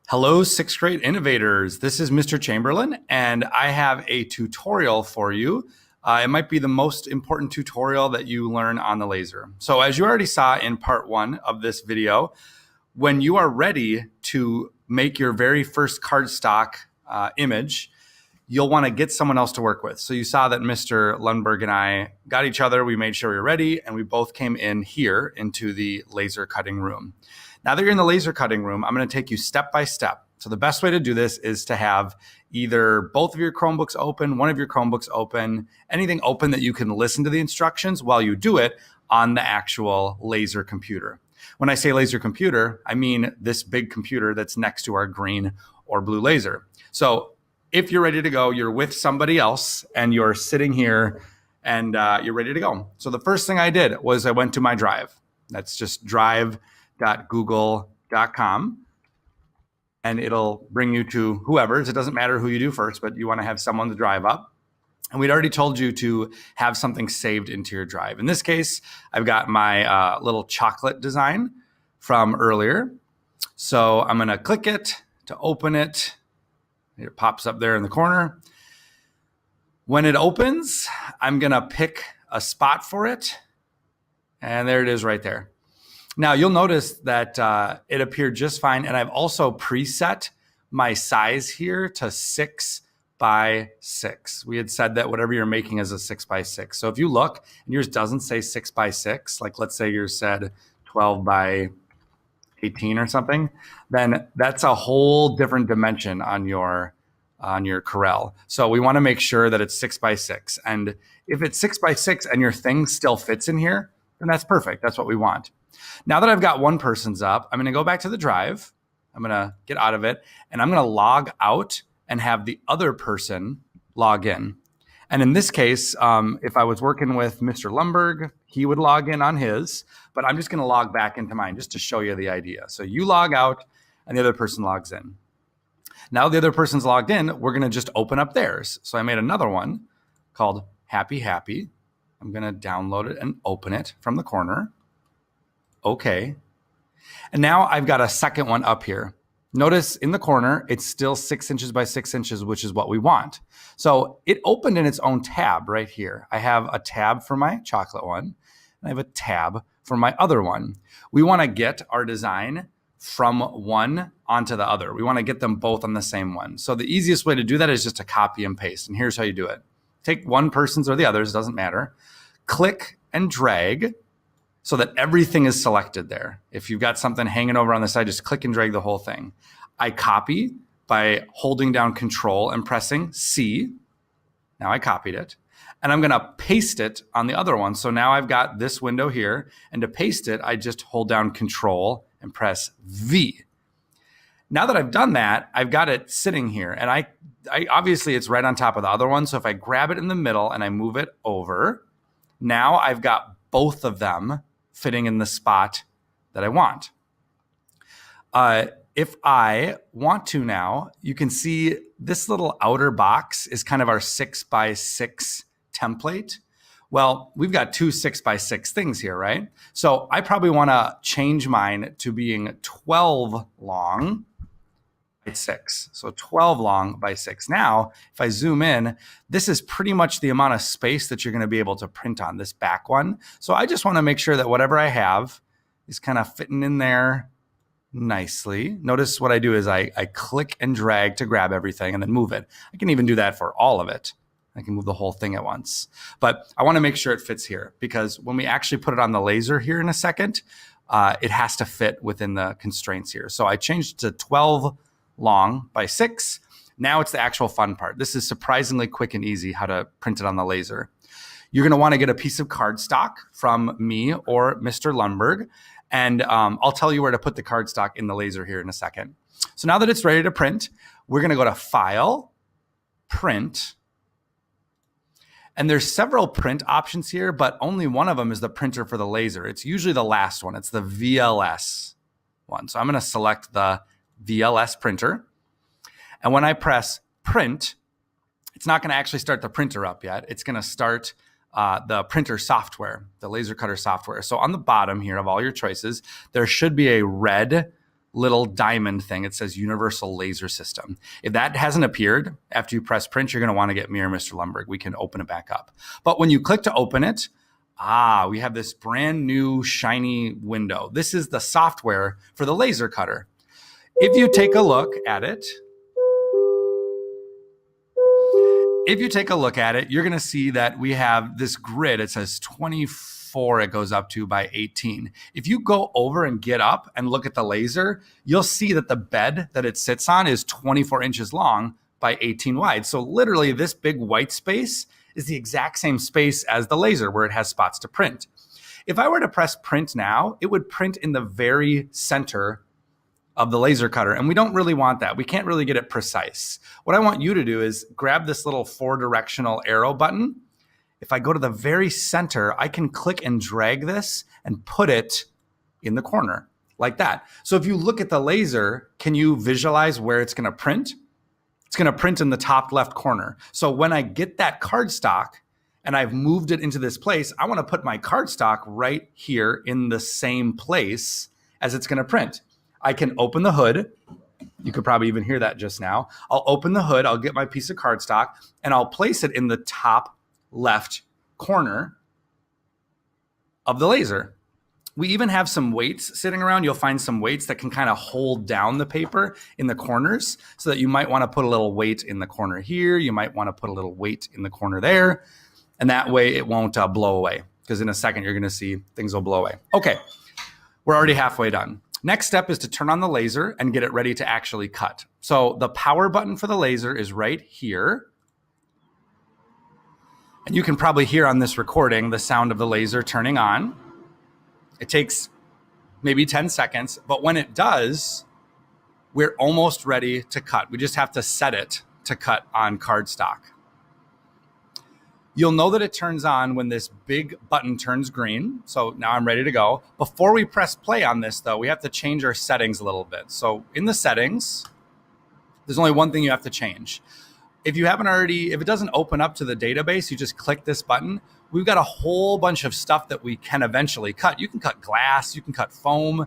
Hello, sixth grade innovators. This is Mr. Chamberlain, and I have a tutorial for you. It might be the most important tutorial that you learn on the laser. So as you already saw in part 1 of this video, when you are ready to make your very first cardstock image, you'll want to get someone else to work with. So you saw that Mr. Lundberg and I got each other, we made sure we were ready, and we both came in here into the laser cutting room. Now that you're in the laser cutting room, I'm going to take you step by step. So the best way to do this is to have either both of your Chromebooks open, one of your Chromebooks open, anything open that you can listen to the instructions while you do it on the actual laser computer. When I say laser computer, I mean this big computer that's next to our green or blue laser. So if you're ready to go, you're with somebody else and you're sitting here and you're ready to go. So the first thing I did was I went to my drive. That's just drive.google.com. And it'll bring you to whoever's. It doesn't matter who you do first, but you want to have someone to drive up. And we'd already told you to have something saved into your drive. In this case, I've got my little chocolate design from earlier. So I'm going to click it to open it. It pops up there in the corner. When it opens, I'm going to pick a spot for it. And there it is right there. Now you'll notice that it appeared just fine. And I've also preset my size here to 6 by 6. We had said that whatever you're making is a 6 by 6. So if you look and yours doesn't say 6 by 6, like let's say yours said 12 by 18 or something, then that's a whole different dimension on your Corel. So we want to make sure that it's 6 by 6. And if it's 6 by 6 and your thing still fits in here, then that's perfect. That's what we want. Now that I've got one person's up, I'm going to go back to the drive. I'm going to get out of it and I'm going to log out and have the other person log in. And in this case, if I was working with Mr. Lundberg, he would log in on his, but I'm just going to log back into mine just to show you the idea. So you log out and the other person logs in. Now the other person's logged in, we're going to just open up theirs. So I made another one called Happy Happy. I'm going to download it and open it from the corner. Okay. And now I've got a second one up here. Notice in the corner, it's still 6 inches by 6 inches, which is what we want. So it opened in its own tab right here. I have a tab for my chocolate one, and I have a tab for my other one. We want to get our design from one onto the other. We want to get them both on the same one. So the easiest way to do that is just to copy and paste. And here's how you do it. Take one person's or the other's, doesn't matter. Click and drag so that everything is selected there. If you've got something hanging over on the side, just click and drag the whole thing. I copy by holding down Control and pressing C. Now I copied it. And I'm going to paste it on the other one. So now I've got this window here. And to paste it, I just hold down Control and press V. Now that I've done that, I've got it sitting here. And I obviously it's right on top of the other one. So if I grab it in the middle and I move it over, now I've got both of them fitting in the spot that I want. If I want to now, you can see this little outer box is kind of our 6 by 6 template. Well, we've got two 6 by 6 things here, right? So I probably want to change mine to being 12 long by 6. So 12 long by 6. Now, if I zoom in, this is pretty much the amount of space that you're going to be able to print on this back one. So I just want to make sure that whatever I have is kind of fitting in there nicely. Notice what I do is I click and drag to grab everything and then move it. I can even do that for all of it. I can move the whole thing at once. But I want to make sure it fits here, because when we actually put it on the laser here in a second, it has to fit within the constraints here. So I changed to 12 long by 6. Now it's the actual fun part. This is surprisingly quick and easy how to print it on the laser. You're going to want to get a piece of cardstock from me or Mr. Lundberg, and I'll tell you where to put the cardstock in the laser here in a second. So now that it's ready to print, we're going to go to File, Print, and there's several print options here, but only one of them is the printer for the laser. It's usually the last one. It's the VLS one. So I'm going to select the VLS printer. And when I press Print, it's not going to actually start the printer up yet. It's going to start the printer software, the laser cutter software. So on the bottom here of all your choices, there should be a red little diamond thing. It says Universal Laser System. If that hasn't appeared after you press print, you're going to want to get me or Mr. Lundberg. We can open it back up. But when you click to open it, we have this brand new shiny window. This is the software for the laser cutter. If you take a look at it, you're going to see that we have this grid. It says 24, it goes up to by 18. If you go over and get up and look at the laser, you'll see that the bed that it sits on is 24 inches long by 18 wide. So literally this big white space is the exact same space as the laser where it has spots to print. If I were to press print now, it would print in the very center of the laser cutter. And we don't really want that. We can't really get it precise. What I want you to do is grab this little 4-directional arrow button. If I go to the very center, I can click and drag this and put it in the corner like that. So if you look at the laser, can you visualize where it's going to print? It's going to print in the top left corner. So when I get that cardstock and I've moved it into this place, I want to put my cardstock right here in the same place as it's going to print. I can open the hood. You could probably even hear that just now. I'll open the hood. I'll get my piece of cardstock and I'll place it in the top left corner of the laser. We even have some weights sitting around. You'll find some weights that can kind of hold down the paper in the corners, so that you might want to put a little weight in the corner here. You might want to put a little weight in the corner there. And that way it won't blow away, because in a second you're going to see things will blow away. Okay, we're already halfway done. Next step is to turn on the laser and get it ready to actually cut. So the power button for the laser is right here. And you can probably hear on this recording the sound of the laser turning on. It takes maybe 10 seconds, but when it does, we're almost ready to cut. We just have to set it to cut on cardstock. You'll know that it turns on when this big button turns green. So now I'm ready to go. Before we press play on this, though, we have to change our settings a little bit. So in the settings, there's only one thing you have to change. If it doesn't open up to the database, you just click this button. We've got a whole bunch of stuff that we can eventually cut. You can cut glass, you can cut foam,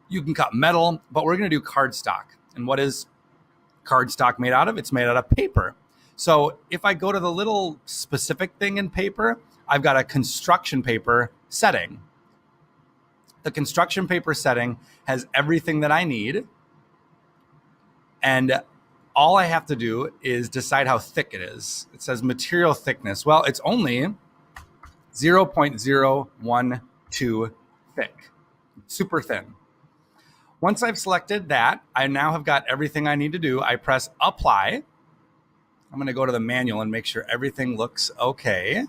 you can cut metal, but we're going to do cardstock. And what is cardstock made out of? It's made out of paper. So if I go to the little specific thing in paper, I've got a construction paper setting. The construction paper setting has everything that I need. And all I have to do is decide how thick it is. It says material thickness. Well, it's only 0.012 thick, super thin. Once I've selected that, I now have got everything I need to do. I press apply. I'm going to go to the manual and make sure everything looks okay.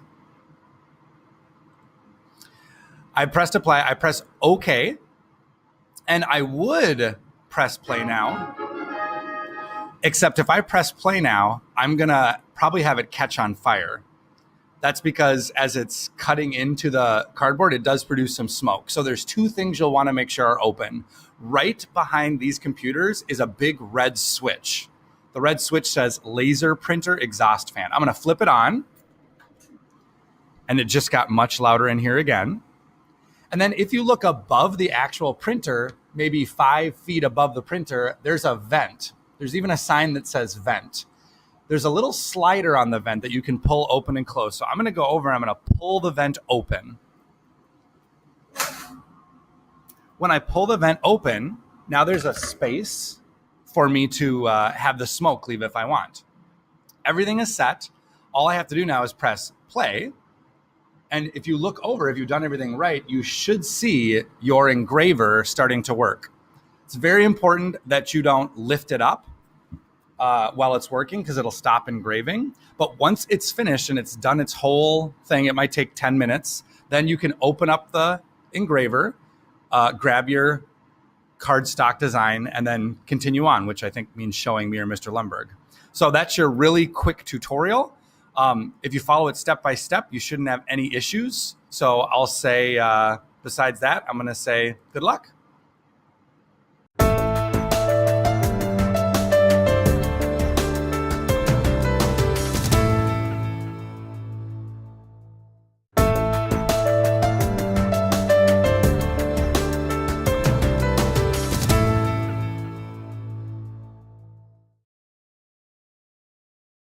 I pressed apply. I press OK. And I would press play now. Except if I press play now, I'm going to probably have it catch on fire. That's because as it's cutting into the cardboard, it does produce some smoke. So there's two things you'll want to make sure are open. Right behind these computers is a big red switch. The red switch says laser printer exhaust fan. I'm going to flip it on. And it just got much louder in here again. And then if you look above the actual printer, maybe 5 feet above the printer, there's a vent. There's even a sign that says vent. There's a little slider on the vent that you can pull open and close. So I'm going to go over and I'm going to pull the vent open. When I pull the vent open, now there's a space for me to have the smoke leave if I want. Everything is set. all I have to do now is press play. And if you look over, if you've done everything right, you should see your engraver starting to work. It's very important that you don't lift it up while it's working, because it'll stop engraving. But once it's finished and it's done its whole thing, it might take 10 minutes. Then you can open up the engraver, grab your cardstock design, and then continue on, which I think means showing me or Mr. Lundberg. So that's your really quick tutorial. If you follow it step by step, you shouldn't have any issues. So I'll say, besides that, I'm going to say good luck.